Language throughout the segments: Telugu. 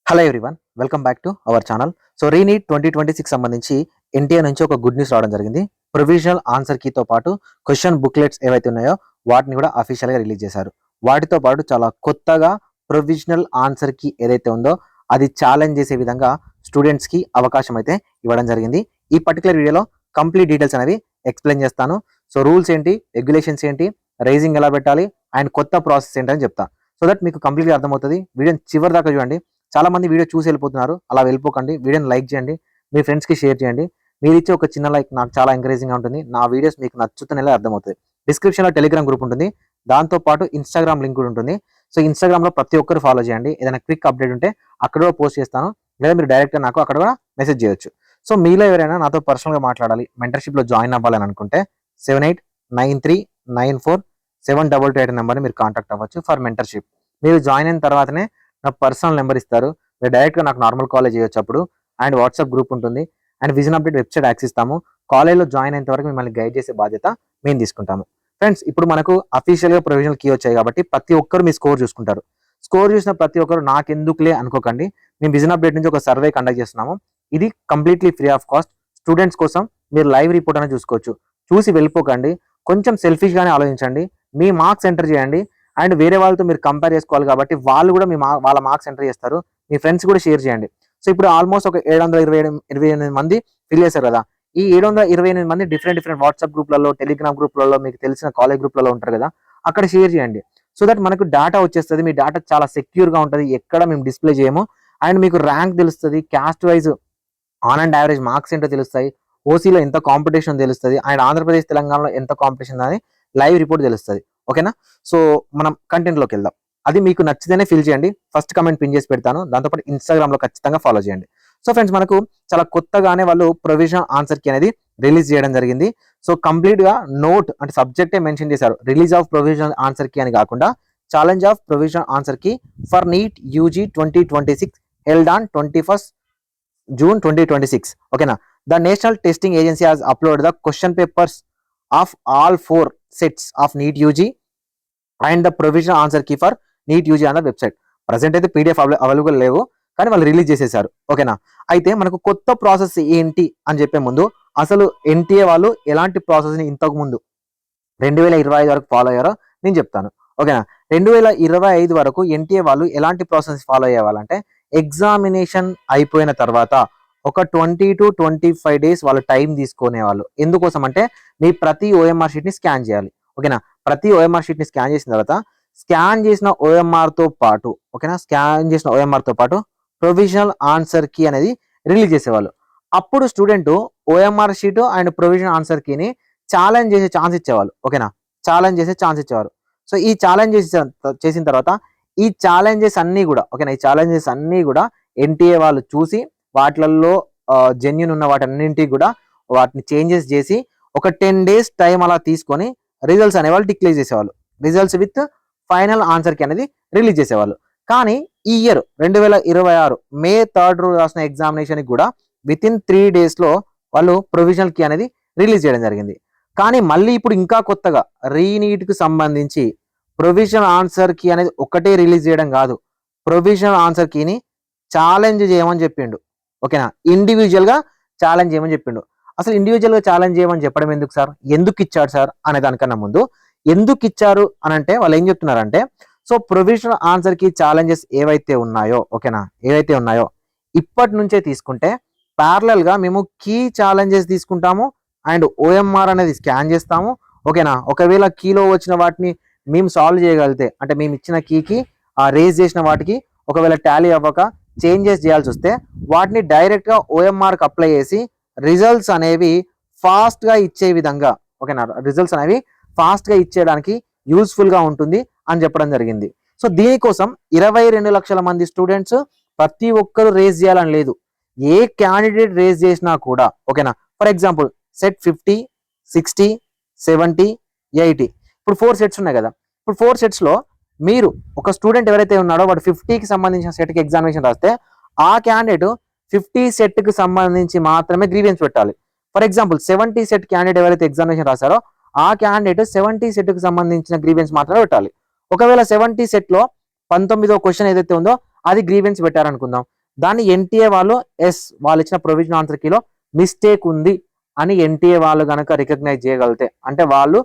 Hello everyone, welcome back to our channel. So re-NEET 2026 సంబంధించి ఎన్టీఏ నుంచి ఒక గుడ్ న్యూస్ రావడం జరిగింది. ప్రొవిజనల్ ఆన్సర్ కీతో పాటు క్వశ్చన్ బుక్లెట్స్ ఏవైతే ఉన్నాయో వాటిని కూడా అఫీషియల్గా రిలీజ్ చేశారు. వాటితో పాటు చాలా కొత్తగా ప్రొవిజనల్ ఆన్సర్ కీ ఏదైతే ఉందో అది ఛాలెంజ్ చేసే విధంగా స్టూడెంట్స్కి అవకాశం అయితే ఇవ్వడం జరిగింది. ఈ పర్టికులర్ వీడియోలో కంప్లీట్ డీటెయిల్స్ అనేవి ఎక్స్ప్లెయిన్ చేస్తాను. సో రూల్స్ ఏంటి, రెగ్యులేషన్స్ ఏంటి, రైజింగ్ ఎలా పెట్టాలి అండ్ కొత్త ప్రాసెస్ ఏంటని చెప్తాను. సో దట్ మీకు కంప్లీట్గా అర్థమవుతుంది. వీడియోని చివరి దాకా చూడండి. చాలా మంది వీడియో చూసి వెళ్ళిపోతున్నారు, అలా వెళ్ళిపోకండి. వీడియోని లైక్ చేయండి, మీ ఫ్రెండ్స్కి షేర్ చేయండి. మీరు ఇచ్చే ఒక చిన్న లైక్ నాకు చాలా ఎంకరేజింగ్గా ఉంటుంది. నా వీడియోస్ మీకు నచ్చుతున్నలా అర్థమవుతుంది. డిస్క్రిప్షన్లో టెలిగ్రామ్ గ్రూప్ ఉంటుంది, దాంతోపాటు ఇన్స్టాగ్రామ్ లింక్ కూడా ఉంటుంది. సో ఇన్స్టాగ్రామ్లో ప్రతి ఒక్కరు ఫాలో చేయండి. ఏదైనా క్విక్ అప్డేట్ ఉంటే అక్కడ కూడా పోస్ట్ చేస్తాను, లేదా మీరు డైరెక్ట్గా నాకు అక్కడ కూడా మెసేజ్ చేయొచ్చు. సో మీలో ఎవరైనా నాతో పర్సనల్గా మాట్లాడాలి, మెంటర్షిప్లో జాయిన్ అవ్వాలని అనుకుంటే 7893947228 నెంబర్ని మీరు కాంటాక్ట్ అవ్వచ్చు ఫర్ మెంటర్షిప్. మీరు జాయిన్ అయిన తర్వాతనే నాకు పర్సనల్ నెంబర్ ఇస్తారు, మీరు డైరెక్ట్గా నాకు నార్మల్ కాలేజ్ చేయొచ్చు అప్పుడు. అండ్ వాట్సాప్ గ్రూప్ ఉంటుంది and vision update website access ఇస్తాము. కాలేజ్లో జాయిన్ అయిన వరకు మిమ్మల్ని గైడ్ చేసే బాధ్యత మేము తీసుకుంటాము. ఫ్రెండ్స్, ఇప్పుడు మనకు అఫీషియల్గా ప్రొవిజనల్ కీ వచ్చాయి కాబట్టి ప్రతి ఒక్కరు మీ స్కోర్ చూసుకుంటారు. స్కోర్ చూసిన ప్రతి ఒక్కరు నాకెందుకులే అనుకోకండి, మేము విజన్ అప్డేట్ నుంచి ఒక సర్వే కండక్ట్ చేస్తున్నాము. ఇది completely free of cost. Students కోసం మీరు లైవ్ రిపోర్ట్ అనేది చూసుకోవచ్చు. చూసి వెళ్ళిపోకండి, కొంచెం సెల్ఫిష్గానే ఆలోచించండి. మీ మార్క్స్ ఎంటర్ చేయండి అండ్ వేరే వాళ్ళతో మీరు కంపేర్ చేసుకోవాలి కాబట్టి వాళ్ళు కూడా వాళ్ళ మార్క్స్ ఎంటర్ చేస్తారు. మీ ఫ్రెండ్స్ కూడా షేర్ చేయండి. సో ఇప్పుడు ఆల్మోస్ట్ ఒక 728 మంది ఫిల్ చేశారు కదా. ఈ 728 మంది డిఫరెంట్ వాట్సాప్ గ్రూప్లలో, టెలిగ్రామ్ గ్రూప్లలో, మీకు తెలిసిన కాలేజ్ గ్రూప్లలో ఉంటారు కదా, అక్కడ షేర్ చేయండి. సో దట్ మనకు డేటా వచ్చేస్తుంది. మీ డేటా చాలా సెక్యూర్గా ఉంటుంది, ఎక్కడ మేము డిస్ప్లే చేయము. అండ్ మీకు ర్యాంక్ తెలుస్తుంది, caste wise on and average marks ఏంటో తెలుస్తాయి, ఓసీలో ఎంత కాంపిటీషన్ తెలుస్తుంది, అండ్ ఆంధ్రప్రదేశ్ తెలంగాణలో ఎంత కాంపిటీషన్ అని లైవ్ రిపోర్ట్ తెలుస్తుంది. ఓకేనా? సో మనం కంటెంట్లోకి వెళ్దాం. అది మీకు నచ్చితేనే ఫిల్ చేయండి. ఫస్ట్ కమెంట్ పిన్ చేసి పెడతాను, దాంతోపాటు ఇన్స్టాగ్రామ్లో ఖచ్చితంగా ఫాలో చేయండి. సో ఫ్రెండ్స్, మనకు చాలా కొత్తగానే వాళ్ళు ప్రొవిజనల్ ఆన్సర్ కీ అనేది రిలీజ్ చేయడం జరిగింది. సో కంప్లీట్గా నోట్ అంటే సబ్జెక్టే మెన్షన్ చేశారు. Release of provisional answer key అని కాకుండా challenge of provisional answer key for NEET UG 2026 held on 21st June 2026. ఓకేనా? The National Testing Agency has upload the question papers of all 4 sets of NEET UG and the provisional answer key for NEET UG on the website. Present అయితే పీడిఎఫ్ అవైలబుల్ లేవు, కానీ వాళ్ళు రిలీజ్ చేసేసారు. ఓకేనా? అయితే మనకు కొత్త ప్రాసెస్ ఏంటి అని చెప్పే ముందు అసలు ఎన్టీఏ వాళ్ళు ఎలాంటి ప్రాసెస్ని ఇంతకు ముందు 2025 వరకు ఫాలో అయ్యారో నేను చెప్తాను. ఓకేనా? 2025 వరకు ఎన్టీఏ వాళ్ళు ఎలాంటి ప్రాసెస్ ఫాలో అయ్యేవాళ్ళంటే, ఎగ్జామినేషన్ అయిపోయిన తర్వాత ఒక 20 to 25 days వాళ్ళు టైం తీసుకునేవాళ్ళు. ఎందుకోసం అంటే మీ ప్రతి ఓఎంఆర్ షీట్ని స్కాన్ చేయాలి. ఓకేనా? ప్రతి ఓఎంఆర్ షీట్ని స్కాన్ చేసిన తర్వాత స్కాన్ చేసిన ఓఎంఆర్తో పాటు, ఓకేనా, స్కాన్ చేసిన ఓఎంఆర్తో పాటు ప్రొవిజనల్ ఆన్సర్ కీ అనేది రిలీజ్ చేసేవాళ్ళు. అప్పుడు student OMR sheet and provisional answer కీని ఛాలెంజ్ చేసే ఛాన్స్ ఇచ్చేవాళ్ళు. ఓకేనా? ఛాలెంజ్ చేసే ఛాన్స్ ఇచ్చేవారు. సో ఈ ఛాలెంజ్ చేసిన తర్వాత ఈ ఛాలెంజెస్ అన్నీ కూడా, ఓకేనా, ఈ ఛాలెంజెస్ అన్నీ కూడా ఎన్టీఏ వాళ్ళు చూసి వాటిలలో జెన్యున్ ఉన్న వాటన్నింటికి కూడా వాటిని చేంజెస్ చేసి ఒక 10 days టైం అలా తీసుకొని రిజల్ట్స్ అనేవాళ్ళు డిక్లేర్ చేసేవాళ్ళు. రిజల్ట్స్ విత్ ఫైనల్ ఆన్సర్ కి అనేది రిలీజ్ చేసేవాళ్ళు. కానీ ఈ ఇయర్ 2026 May 3rd రాసిన ఎగ్జామినేషన్కి కూడా విత్ ఇన్ 3 days వాళ్ళు ప్రొవిజనల్ కీ అనేది రిలీజ్ చేయడం జరిగింది. కానీ మళ్ళీ ఇప్పుడు ఇంకా కొత్తగా రీనీట్కి సంబంధించి ప్రొవిజనల్ ఆన్సర్ కీ అనేది ఒకటే రిలీజ్ చేయడం కాదు, ప్రొవిజనల్ ఆన్సర్ కీని ఛాలెంజ్ చేయమని చెప్పిండు. ఓకేనా? ఇండివిజువల్గా ఛాలెంజ్ చేయమని చెప్పిండు. అసలు ఇండివిజువల్గా ఛాలెంజ్ చేయమని చెప్పడం ఎందుకు సార్, ఎందుకు ఇచ్చాడు సార్ అనే దానికన్నా ముందు ఎందుకు ఇచ్చారు అని అంటే వాళ్ళు ఏం చెప్తున్నారంటే, so provisional answer key challenges ఏవైతే ఉన్నాయో, ఓకేనా, ఏవైతే ఉన్నాయో ఇప్పటి నుంచే తీసుకుంటే ప్యారలల్గా మేము కీ ఛాలెంజెస్ తీసుకుంటాము అండ్ ఓఎంఆర్ అనేది స్కాన్ చేస్తాము. ఓకేనా? ఒకవేళ కీలో వచ్చిన వాటిని మేము సాల్వ్ చేయగలిగితే, అంటే మేము ఇచ్చిన కీకి రేజ్ చేసిన వాటికి ఒకవేళ టాలీ అవ్వక చేంజెస్ చేయాల్సి వస్తే వాటిని డైరెక్ట్గా ఓఎంఆర్కి అప్లై చేసి రిజల్ట్స్ అనేవి ఫాస్ట్గా ఇచ్చే విధంగా, ఓకేనా, రిజల్ట్స్ అనేవి ఫాస్ట్గా ఇచ్చేయడానికి యూస్ఫుల్గా ఉంటుంది అని చెప్పడం జరిగింది. సో దీనికోసం 22 లక్షల మంది స్టూడెంట్స్ ప్రతి ఒక్కరు రేజ్ చేయాలని లేదు, ఏ క్యాండిడేట్ రేజ్ చేసినా కూడా, ఓకేనా. ఫర్ ఎగ్జాంపుల్ సెట్ 50, 60, 70, 80, ఇప్పుడు 4 sets ఉన్నాయి కదా. ఇప్పుడు 4 setsలో మీరు ఒక స్టూడెంట్ ఎవరైతే ఉన్నాడో వాడు 50కి సంబంధించిన సెట్కి ఎగ్జామినేషన్ రాస్తే ఆ క్యాండిడేట్ 50 సెట్కి సంబంధించి మాత్రమే గ్రీవెన్స్ పెట్టాలి. ఫర్ ఎగ్జాంపుల్ 70 సెట్ క్యాండిడేట్ ఎవరైతే ఎగ్జామినేషన్ రాశారో ఆ క్యాండిడేట్ 70 సెట్కి సంబంధించిన గ్రీవెన్స్ మాత్రమే పెట్టాలి. ఒకవేళ 70 సెట్లో 19వ క్వశ్చన్ ఏదైతే ఉందో అది గ్రీవెన్స్ పెట్టారనుకుందాం, దాన్ని ఎన్టీఏ వాళ్ళు వాళ్ళు ఇచ్చిన ప్రొవిజన్ ఆన్సర్ కీలో మిస్టేక్ ఉంది అని ఎన్టీఏ వాళ్ళు కనుక రికగ్నైజ్ చేయగలిగితే, అంటే వాళ్ళు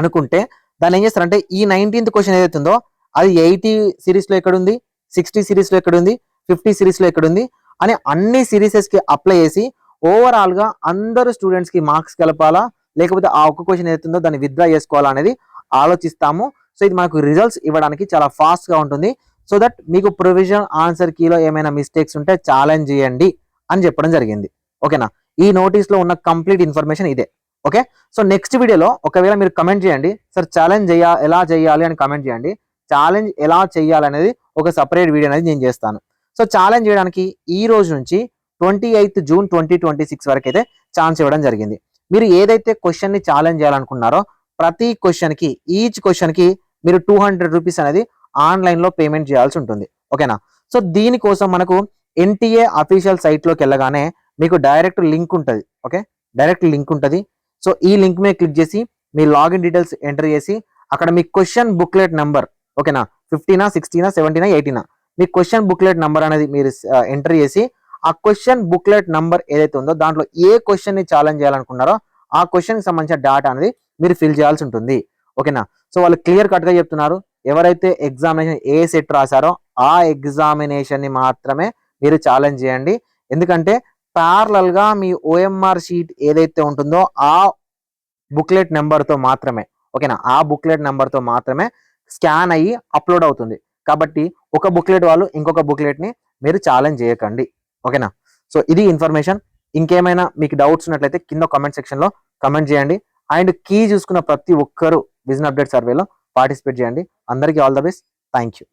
అనుకుంటే దాన్ని ఏం చేస్తారంటే ఈ 19th క్వశ్చన్ ఏదైతే ఉందో అది 80 సిరీస్లో ఎక్కడుంది, 60 సిరీస్లో ఎక్కడుంది, 50 సిరీస్లో ఎక్కడుంది అని అన్ని సిరీసెస్కి అప్లై చేసి ఓవరాల్గా అందరు స్టూడెంట్స్కి మార్క్స్ కలపాలా, లేకపోతే ఆ ఒక్క క్వశ్చన్ ఏదైతే ఉందో దాన్ని విత్డ్రా చేసుకోవాలా అనేది ఆలోచిస్తాము. సో ఇది మనకు రిజల్ట్స్ ఇవ్వడానికి చాలా ఫాస్ట్గా ఉంటుంది. సో దట్ మీకు ప్రొవిజన్ ఆన్సర్ కీలో ఏమైనా మిస్టేక్స్ ఉంటే ఛాలెంజ్ చేయండి అని చెప్పడం జరిగింది. ఓకేనా, ఈ నోటీస్లో ఉన్న కంప్లీట్ ఇన్ఫర్మేషన్ ఇదే. ఓకే, సో నెక్స్ట్ వీడియోలో ఒకవేళ మీరు కమెంట్ చేయండి, సార్ ఛాలెంజ్ ఎలా చేయాలి అని కమెంట్ చేయండి. ఛాలెంజ్ ఎలా చేయాలనేది ఒక సపరేట్ వీడియో అనేది నేను చేస్తాను. సో ఛాలెంజ్ చేయడానికి ఈ రోజు నుంచి 28 జూన్ 2026 వరకు అయితే ఛాన్స్ ఇవ్వడం జరిగింది. మీరు ఏదైతే క్వశ్చన్ని ఛాలెంజ్ చేయాలనుకున్నారో ప్రతి క్వశ్చన్కి, ఈచ్ క్వశ్చన్కి మీరు 200 రూపీస్ అనేది ఆన్లైన్లో పేమెంట్ చేయాల్సి ఉంటుంది. ఓకేనా, సో దీనికోసం మనకు ఎన్టీఏ అఫీషియల్ సైట్లోకి వెళ్ళగానే మీకు డైరెక్ట్ లింక్ ఉంటుంది. ఓకే, డైరెక్ట్ లింక్ ఉంటుంది. సో ఈ లింక్ మీద క్లిక్ చేసి మీ లాగిన్ డీటెయిల్స్ ఎంటర్ చేసి అక్కడ మీ క్వశ్చన్ బుక్లెట్ నెంబర్, ఓకేనా, 15, 16, 17, 18 మీ క్వశ్చన్ బుక్లెట్ నెంబర్ అనేది మీరు ఎంటర్ చేసి ఆ క్వశ్చన్ బుక్లెట్ నెంబర్ ఏదైతే ఉందో దాంట్లో ఏ క్వశ్చన్ని ఛాలెంజ్ చేయాలనుకున్నారో ఆ క్వశ్చన్కి సంబంధించిన డేటా అనేది మీరు ఫిల్ చేయాల్సి ఉంటుంది. ఓకేనా, సో వాళ్ళు క్లియర్ కట్గా చెప్తున్నారు, ఎవరైతే ఎగ్జామినేషన్ ఏ సెట్ రాశారో ఆ ఎగ్జామినేషన్ని మాత్రమే మీరు ఛాలెంజ్ చేయండి. ఎందుకంటే ప్యారలల్గా మీ ఓఎంఆర్ షీట్ ఏదైతే ఉంటుందో ఆ బుక్లెట్ నెంబర్తో మాత్రమే, ఓకేనా, ఆ బుక్లెట్ నెంబర్తో మాత్రమే స్కాన్ అయ్యి అప్లోడ్ అవుతుంది. కాబట్టి ఒక బుక్లెట్ వాళ్ళు ఇంకొక బుక్లెట్ని మీరు ఛాలెంజ్ చేయకండి. ఓకేనా, సో ఇది ఇన్ఫర్మేషన్. ఇంకేమైనా మీకు డౌట్స్ ఉన్నట్లయితే కింద కామెంట్ సెక్షన్లో కమెంట్ చేయండి. అండ్ కీ చూసుకున్న ప్రతి ఒక్కరూ విజన్ అప్డేట్ సర్వేలో పార్టిసిపేట్ చేయండి. అందరికీ all the best. Thank you.